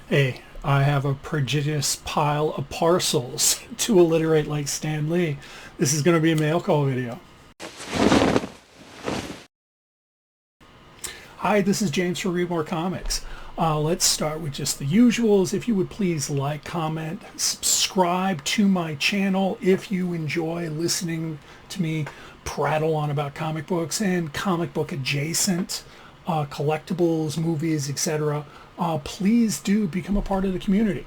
Hey, I have a prodigious pile of parcels to alliterate like Stan Lee. This is going to be a mail call video. Hi, this is James for Read More Comics. Let's start with just the usuals. If you would please like, comment, subscribe to my channel if you enjoy listening to me prattle on about comic books and comic book adjacent collectibles, movies, etc. Please do become a part of the community.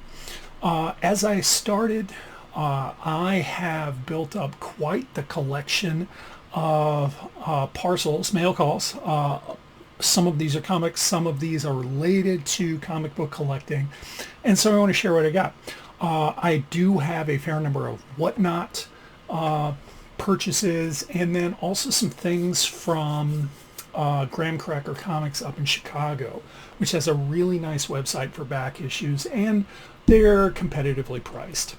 As I started, I have built up quite the collection of parcels, mail calls. Some of these are comics, some of these are related to comic book collecting, and so I want to share what I got. I do have a fair number of whatnot purchases, and then also some things from Graham Cracker Comics up in Chicago, which has a really nice website for back issues, and they're competitively priced.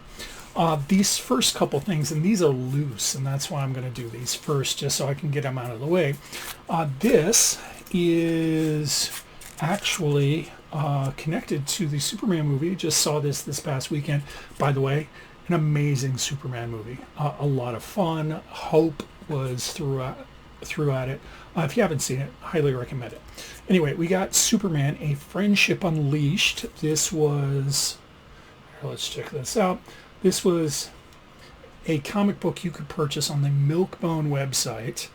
These first couple things, and these are loose, and that's why I'm going to do these first, just so I can get them out of the way. This is actually connected to the Superman movie. Just saw this past weekend. By the way, an amazing Superman movie. A lot of fun. Hope was throughout it. If you haven't seen it, highly recommend it. Anyway, we got Superman, A Friendship Unleashed. This was, let's check this out. This was a comic book you could purchase on the Milkbone website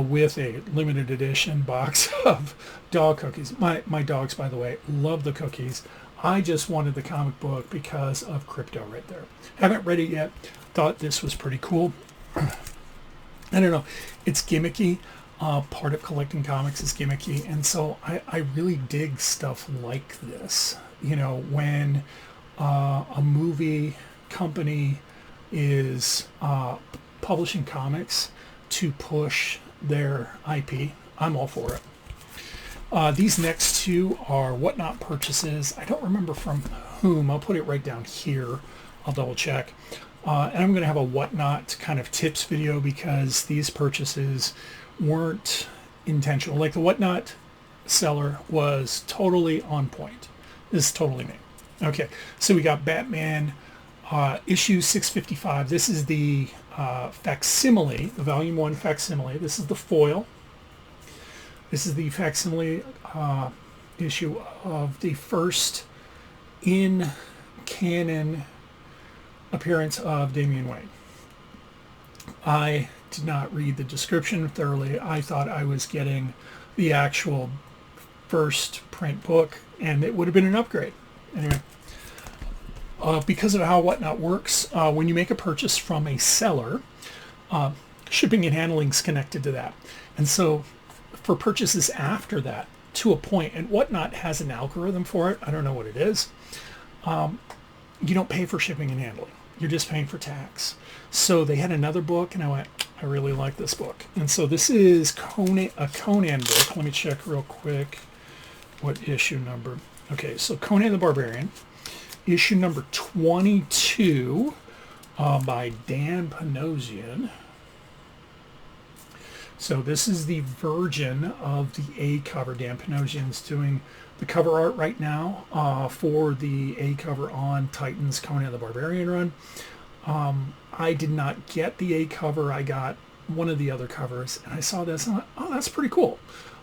with a limited edition box of dog cookies. My dogs, by the way, love the cookies. I just wanted the comic book because of Crypto right there. Haven't read it yet. Thought this was pretty cool. I don't know. It's gimmicky. Part of collecting comics is gimmicky. And so I really dig stuff like this. You know, when a movie company is publishing comics to push their IP, I'm all for it. These next two are whatnot purchases. I don't remember from whom. I'll put it right down here. I'll double check. And I'm going to have a whatnot kind of tips video because these purchases weren't intentional. Like the whatnot seller was totally on point. This is totally me. Okay, so we got Batman issue 655. This is the facsimile, the volume 1 facsimile. This is the foil. This is the facsimile issue of the first in canon appearance of Damian Wayne. I did not read the description thoroughly. I thought I was getting the actual first print book, and it would have been an upgrade. Anyway, because of how whatnot works, when you make a purchase from a seller, shipping and handling is connected to that. And so for purchases after that, to a point, and whatnot has an algorithm for it, I don't know what it is, you don't pay for shipping and handling. You're just paying for tax. So they had another book, and I went, I really like this book. And so this is a Conan book. Let me check real quick what issue number. Okay, so Conan the Barbarian, issue number 22 by Dan Panosian. So this is the version of the A cover. Dan Panosian's doing the cover art right now for the A cover on Titan's Conan the Barbarian run. I did not get the A cover. I got one of the other covers, and I saw this and I thought, oh, that's pretty cool.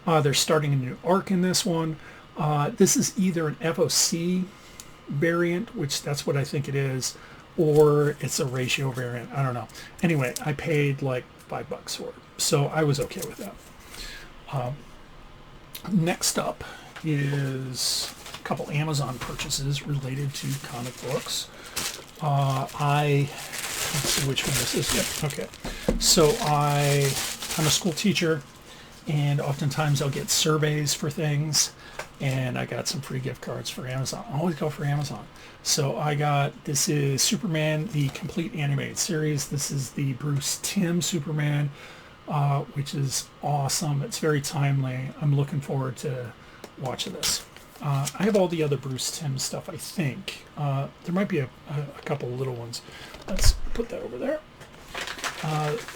They're starting a new arc in this one. This is either an FOC variant, which that's what I think it is, or it's a ratio variant. I don't know. Anyway, I paid like $5 for it, so I was okay with that. Next up is a couple Amazon purchases related to comic books. Let's see which one this is. Yep. Okay. So I'm a school teacher, and oftentimes I'll get surveys for things, and I got some free gift cards for Amazon. I always go for Amazon. So I got, this is Superman, the complete animated series. This is the Bruce Timm Superman, which is awesome. It's very timely. I'm looking forward to watching this. I have all the other Bruce Timm stuff, I think. There might be a couple little ones. Let's put that over there.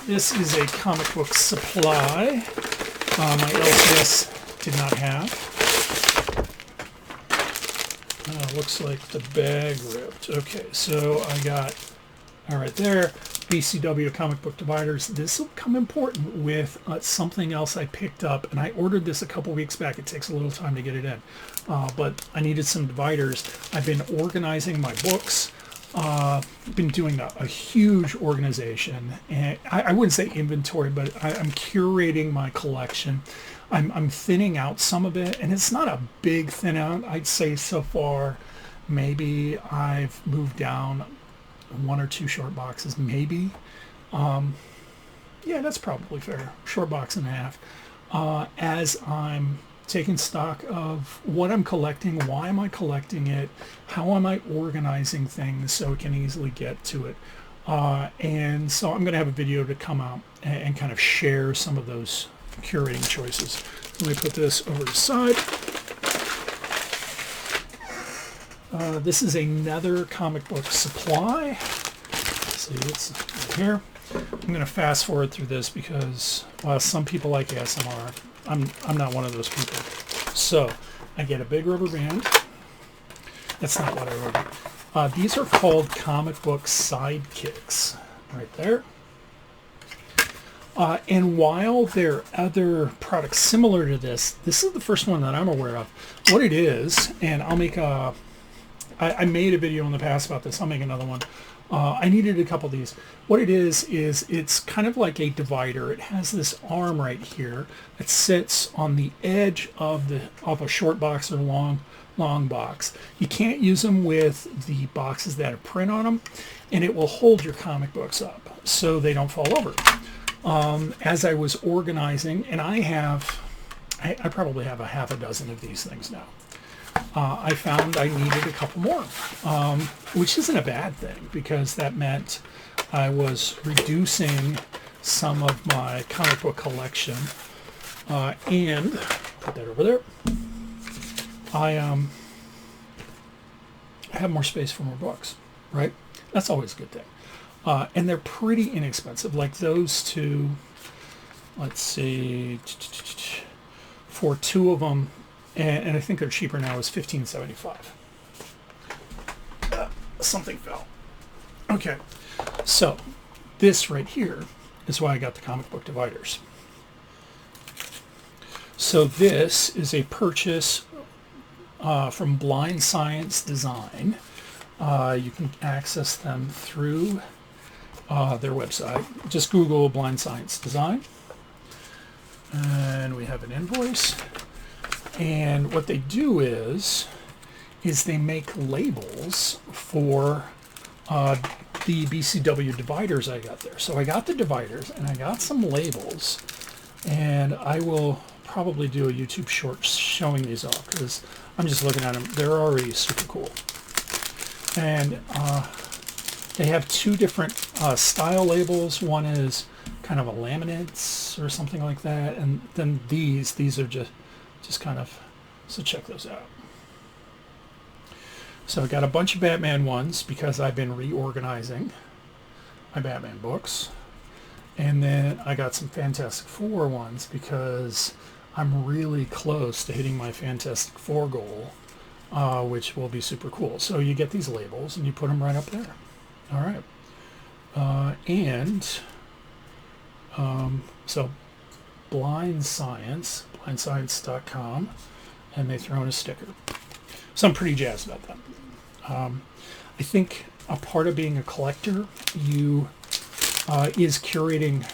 This is a comic book supply my LCS did not have. Looks like the bag ripped. Okay, so I got, all right there, BCW comic book dividers. This will come important with something else I picked up, and I ordered this a couple weeks back. It takes a little time to get it in, but I needed some dividers. I've been organizing my books. Been doing a huge organization, and I wouldn't say inventory, but I'm curating my collection. I'm thinning out some of it, and it's not a big thin out. I'd say so far maybe I've moved down 1 or 2 short boxes, maybe. Yeah, that's probably fair. Short box and a half. As I'm taking stock of what I'm collecting, why am I collecting it, how am I organizing things so it can easily get to it. And so I'm going to have a video to come out and kind of share some of those curating choices. Let me put this over to the side. This is another comic book supply. See, it's right here. I'm going to fast forward through this because while some people like ASMR, I'm not one of those people. So I get a big rubber band. That's not what I ordered. These are called comic book sidekicks, right there. And while there are other products similar to this, this is the first one that I'm aware of. What it is, and I'll make a, I made a video in the past about this. I'll make another one. I needed a couple of these. What it is it's kind of like a divider. It has this arm right here that sits on the edge of a short box or long box. You can't use them with the boxes that have print on them, and it will hold your comic books up so they don't fall over. As I was organizing, and I probably have a half a dozen of these things now. I found I needed a couple more, which isn't a bad thing because that meant I was reducing some of my comic book collection. And put that over there. I have more space for more books, right? That's always a good thing. And they're pretty inexpensive. Like those two, let's see, for 2 of them, and I think they're cheaper now, is $15.75. Something fell. Okay, so this right here is why I got the comic book dividers. So this is a purchase from Blind Science Design. You can access them through their website. Just Google Blind Science Design. And we have an invoice. And what they do is they make labels for the BCW dividers I got there. So I got the dividers and I got some labels, and I will probably do a YouTube short showing these off because I'm just looking at them. They're already super cool. And they have 2 different style labels. One is kind of a laminates or something like that, and then these are just kind of, so check those out. So I got a bunch of Batman ones because I've been reorganizing my Batman books. And then I got some Fantastic Four ones because I'm really close to hitting my Fantastic Four goal, which will be super cool. So you get these labels and you put them right up there. All right. So Blind Science, blindscience.com, and they throw in a sticker. So I'm pretty jazzed about that. I think a part of being a collector is curating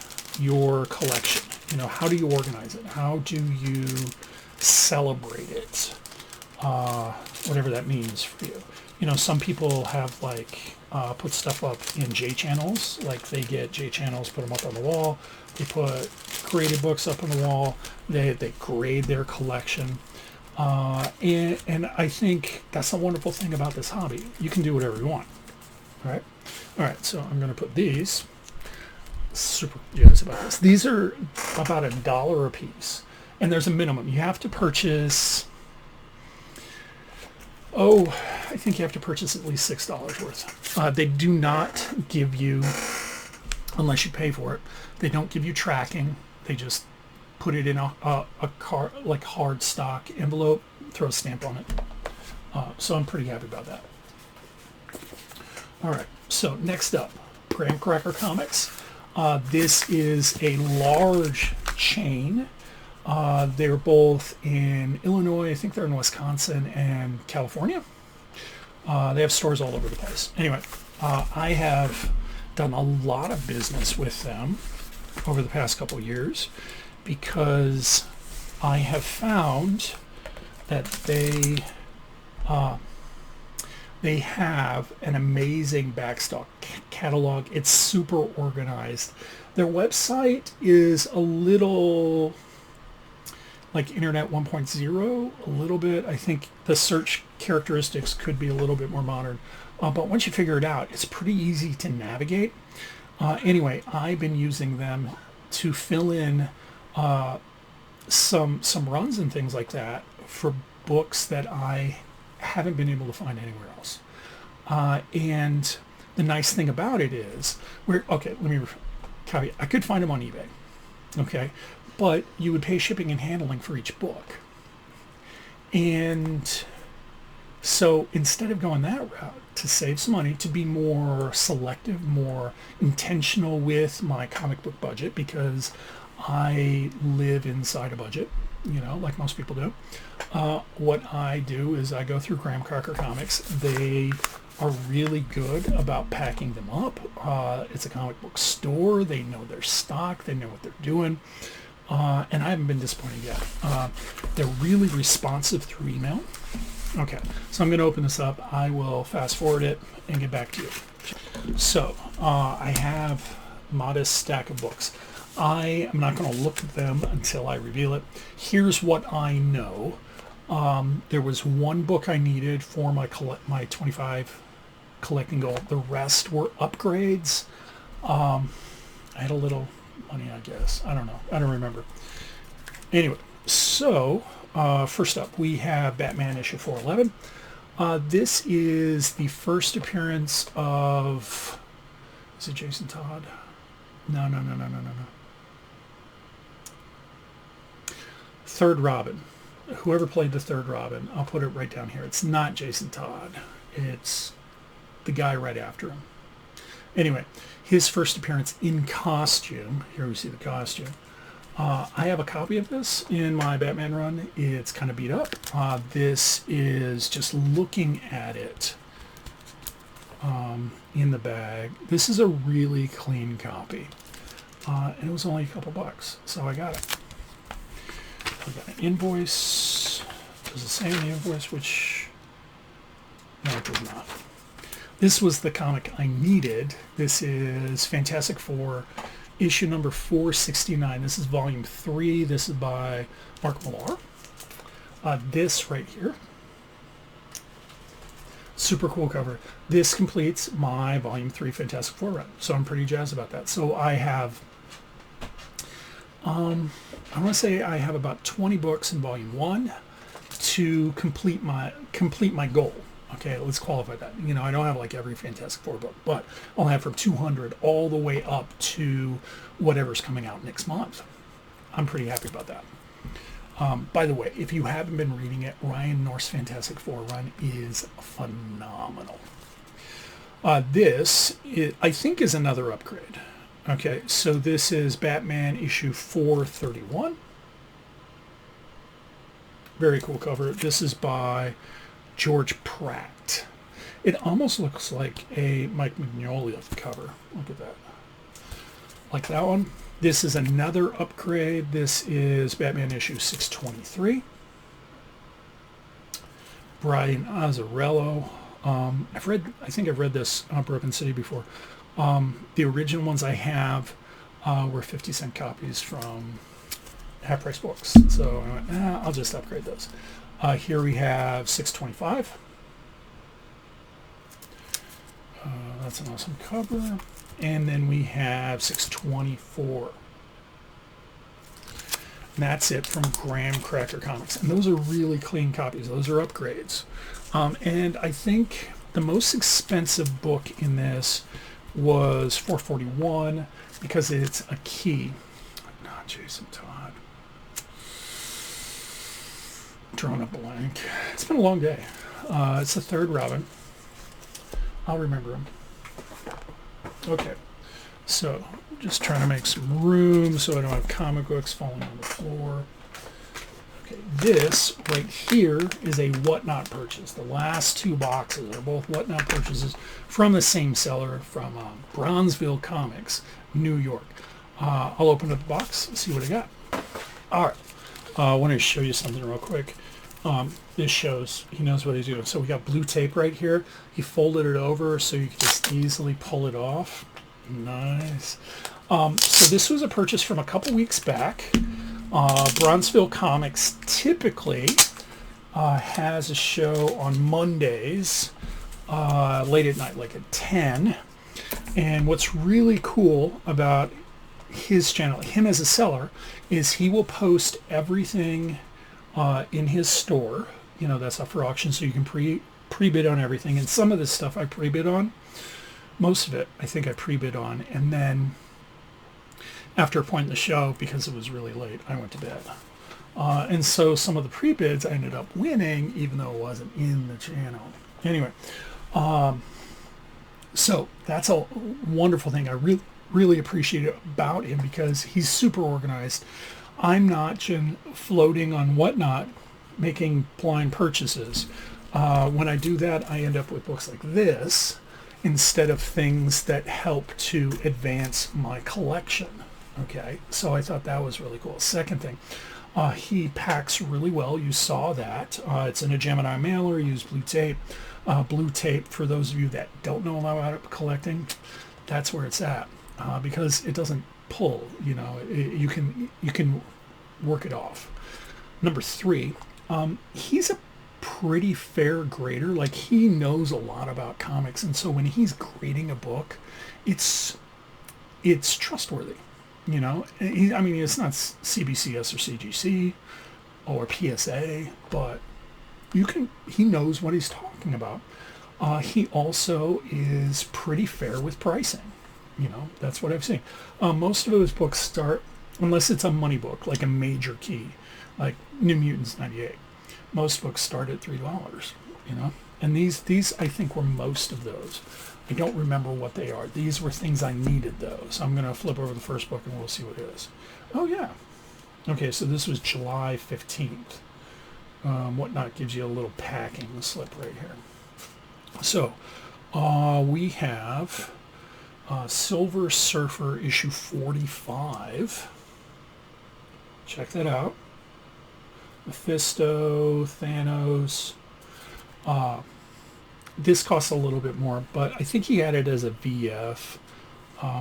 your collection. You know, how do you organize it? How do you celebrate it? Whatever that means for you. You know, some people have like put stuff up in J channels, like they get J channels, put them up on the wall. They put graded books up on the wall. They grade their collection. And I think that's the wonderful thing about this hobby. You can do whatever you want, right? All right, so I'm going to put these. Super jazzed about this. These are about $1 a piece, and there's a minimum. You have to purchase, I think you have to purchase at least $6 worth. They do not give you, unless you pay for it, they don't give you tracking. They just put it in a hard stock envelope, throw a stamp on it. So I'm pretty happy about that. All right, so next up, Graham Cracker Comics. This is a large chain. They're both in Illinois, I think they're in Wisconsin and California. They have stores all over the place. Anyway, I have done a lot of business with them over the past couple of years because I have found that they have an amazing backstock catalog. It's super organized. Their website is a little like Internet 1.0, a little bit. I think the search characteristics could be a little bit more modern. But once you figure it out, it's pretty easy to navigate. Anyway, I've been using them to fill in some runs and things like that for books that I haven't been able to find anywhere else. And the nice thing about it is, okay, let me caveat. I could find them on eBay, okay, but you would pay shipping and handling for each book. And so instead of going that route, to save some money, to be more selective, more intentional with my comic book budget, because I live inside a budget, you know, like most people do. What I do is I go through Graham Cracker Comics. They are really good about packing them up. It's a comic book store. They know their stock. They know what they're doing. And I haven't been disappointed yet. They're really responsive through email. Okay, so I'm going to open this up. I will fast forward it and get back to you. So I have a modest stack of books. I am not going to look at them until I reveal it. Here's what I know. There was one book I needed for my 25 collecting goal. The rest were upgrades. I had a little money, I guess. I don't know. I don't remember. Anyway, so first up, we have Batman issue 411. This is the first appearance of... Is it Jason Todd? No. Third Robin. Whoever played the third Robin, I'll put it right down here. It's not Jason Todd. It's the guy right after him. Anyway, his first appearance in costume. Here we see the costume. I have a copy of this in my Batman run. It's kind of beat up. This is just looking at it in the bag. This is a really clean copy. And it was only a couple bucks, so I got it. We got an invoice. Does it say in the invoice which... No, it does not. This was the comic I needed. This is Fantastic Four, issue number 469. This is volume 3. This is by Mark Millar. This right here. Super cool cover. This completes my volume 3 Fantastic Four run. So I'm pretty jazzed about that. So I have... I want to say I have about 20 books in volume 1 to complete my goal. Okay, let's qualify that. You know, I don't have like every Fantastic Four book, but I'll have from 200 all the way up to whatever's coming out next month. I'm pretty happy about that. By the way, if you haven't been reading it, Ryan North's Fantastic Four run is phenomenal. This, I think, is another upgrade. Okay, so this is Batman issue 431. Very cool cover. This is by George Pratt. It almost looks like a Mike Mignola cover. Look at that. Like that one. This is another upgrade. This is Batman issue 623. Brian Azzarello. I think I've read this on Broken City before. The original ones I have were 50-cent copies from Half Price Books. So I went, I'll just upgrade those. Here we have 625. That's an awesome cover. And then we have 624. And that's it from Graham Cracker Comics. And those are really clean copies. Those are upgrades. And I think the most expensive book in this was $441 because it's a key. Not Jason Todd. Drawing a blank. It's been a long day. It's the third Robin. I'll remember him. Okay, so just trying to make some room so I don't have comic books falling on the floor. Okay, this right here is a Whatnot purchase. The last two boxes are both Whatnot purchases from the same seller from Bronzeville Comics, New York. I'll open up the box and see what I got. All right, I want to show you something real quick. This shows he knows what he's doing. So we got blue tape right here. He folded it over so you can just easily pull it off. Nice. So this was a purchase from a couple weeks back. Bronzeville Comics typically has a show on Mondays late at night, like at 10. And what's really cool about his channel, him as a seller, is he will post everything in his store. You know, that's up for auction, so you can pre-bid on everything. And some of this stuff I pre-bid on. Most of it I think I pre-bid on. And then after a point in the show, because it was really late, I went to bed. And so some of the pre-bids I ended up winning, even though it wasn't in the channel. Anyway, so that's a wonderful thing. I really appreciate it about him because he's super organized. I'm not floating on Whatnot, making blind purchases. When I do that, I end up with books like this instead of things that help to advance my collection. Okay, so I thought that was really cool. Second thing, he packs really well. You saw that. It's in a Gemini mailer. Use blue tape. Blue tape, for those of you that don't know about collecting, that's where it's at because it doesn't pull. You know, you can work it off. Number three, he's a pretty fair grader. Like, he knows a lot about comics, and so when he's grading a book, it's trustworthy. You know, I mean, it's not CBCS or CGC or PSA, but he knows what he's talking about. He also is pretty fair with pricing. You know, that's what I've seen. Most of his books start, unless it's a money book, like a major key, like New Mutants 98. Most books start at $3, you know, and these I think were most of those. I don't remember what they are. These were things I needed, though. So I'm going to flip over the first book and we'll see what it is. Oh, yeah. Okay, so this was July 15th. Whatnot gives you a little packing slip right here. So we have Silver Surfer issue 45. Check that out. Mephisto, Thanos. This costs a little bit more, but I think he had it as a VF,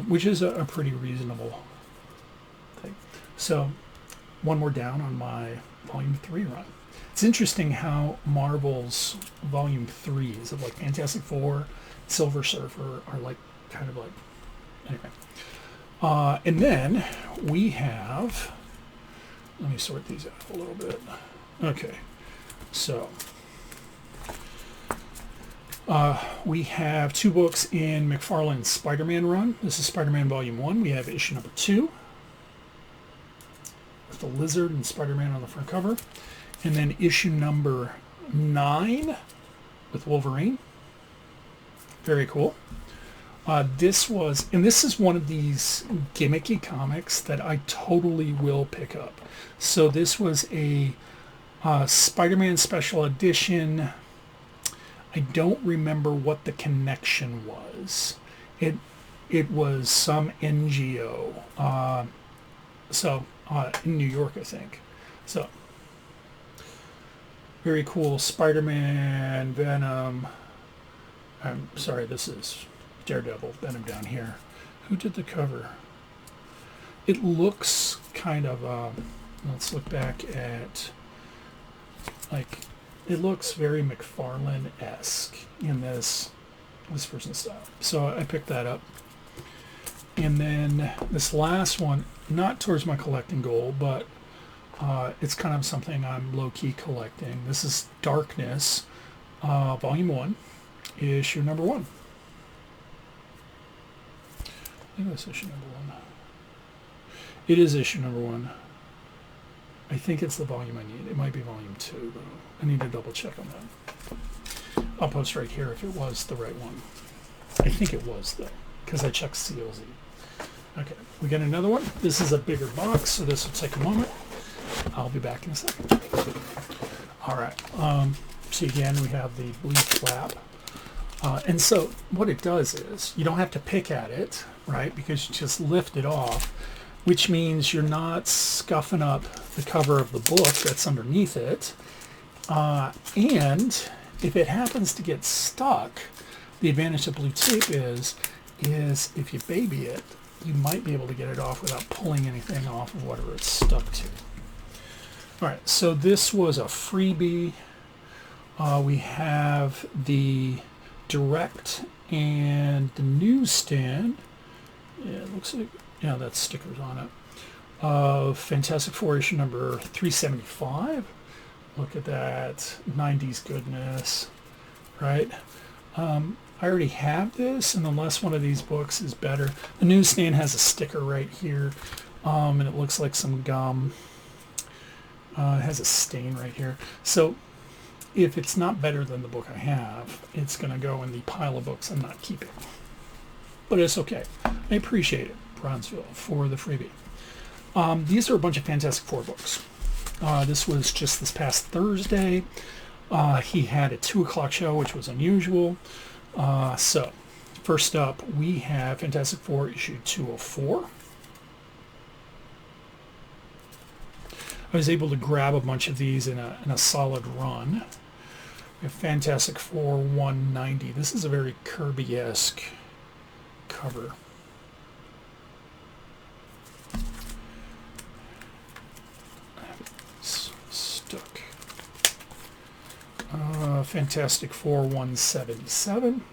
which is a pretty reasonable thing. So one more down on my Volume 3 run. It's interesting how Marvel's Volume 3s of like Fantastic Four, Silver Surfer are like kind of like, anyway. And then we have, let me sort these out a little bit. Okay, so we have two books in McFarlane's Spider-Man run. This is Spider-Man Volume 1. We have issue number 2 with the Lizard and Spider-Man on the front cover. And then issue number 9 with Wolverine. Very cool. This is one of these gimmicky comics that I totally will pick up. So this was a Spider-Man special edition. I don't remember what the connection was. It was some NGO. In New York, I think. So very cool. Spider-Man, Venom. I'm sorry, this is Daredevil, Venom down here. Who did the cover? It looks kind of, let's look back at, like, it looks very McFarlane-esque in this person's style. So I picked that up. And then this last one, not towards my collecting goal, but it's kind of something I'm low-key collecting. This is Darkness, Volume 1, issue number 1. I think that's issue number 1. It is issue number 1. I think it's the volume I need. It might be volume 2, though. I need to double check on that. I'll post right here if it was the right one. I think it was though, because I checked CLZ. Okay, we got another one. This is a bigger box, so this will take a moment. I'll be back in a second. All right. See, again, we have the blue flap. And so what it does is you don't have to pick at it, right? Because you just lift it off, which means you're not scuffing up the cover of the book that's underneath it. And if it happens to get stuck, the advantage of blue tape is if you baby it, you might be able to get it off without pulling anything off of whatever it's stuck to. All right, so this was a freebie. We have the direct and the newsstand. Yeah, it looks like, yeah, that's stickers on it. Fantastic Four issue number 375. Look at that 90s goodness, right? I already have this, and unless one of these books is better. The newsstand has a sticker right here, and it looks like some gum. It has a stain right here. So if it's not better than the book I have, it's going to go in the pile of books I'm not keeping. But it's okay. I appreciate it, Bronzeville, for the freebie. These are a bunch of Fantastic Four books. This was just this past Thursday. He had a 2 o'clock show, which was unusual. So, first up, we have Fantastic Four issue 204. I was able to grab a bunch of these in a solid run. We have Fantastic Four 190. This is a very Kirby-esque cover. It's stuck. Fantastic Four 177.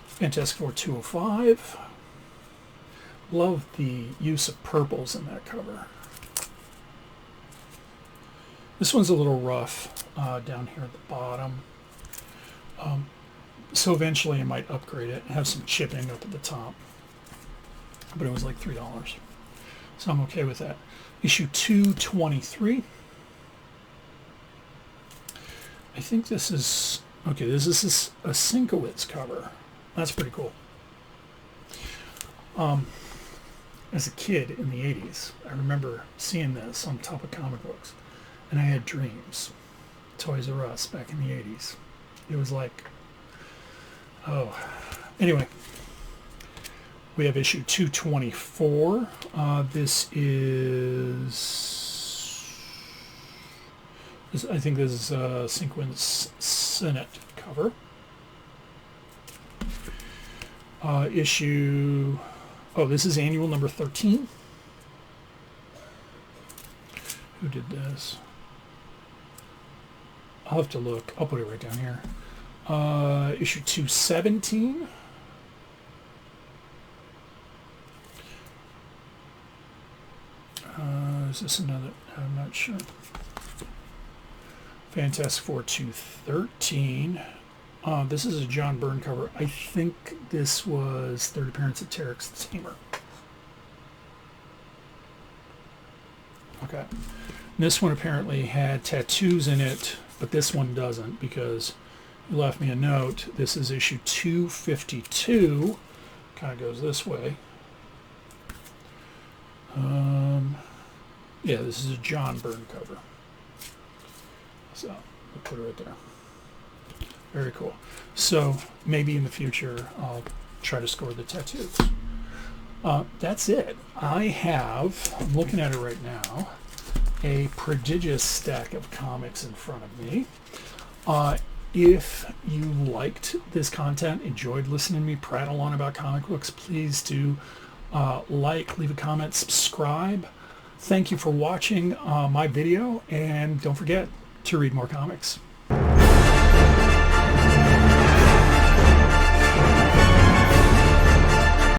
Fantastic Four 205. Love the use of purples in that cover. This one's a little rough down here at the bottom. So eventually I might upgrade it and have some chipping up at the top. But it was like $3. So I'm okay with that. Issue 223. I think this is, okay, this is a Sienkiewicz cover. That's pretty cool. As a kid in the 80s, I remember seeing this on top of comic books. And I had dreams. Toys R Us back in the 80s. It was like, oh. Anyway, we have issue 224. This is, I think this is a Sienkiewicz Senate cover. Issue, oh, this is annual number 13. Who did this? I'll have to look. I'll put it right down here. Issue 217. Is this another? I'm not sure. Fantastic Four 213. This is a John Byrne cover. I think this was third appearance of Terex the Tamer. Okay. This one apparently had tattoos in it, but this one doesn't because you left me a note. This is issue 252. Kind of goes this way. Yeah, this is a John Byrne cover. So we'll put it right there. Very cool. So maybe in the future I'll try to score the tattoos. That's it. I'm looking at it right now, a prodigious stack of comics in front of me. If you liked this content, enjoyed listening to me prattle on about comic books, please do leave a comment, subscribe. Thank you for watching my video, and don't forget to read more comics.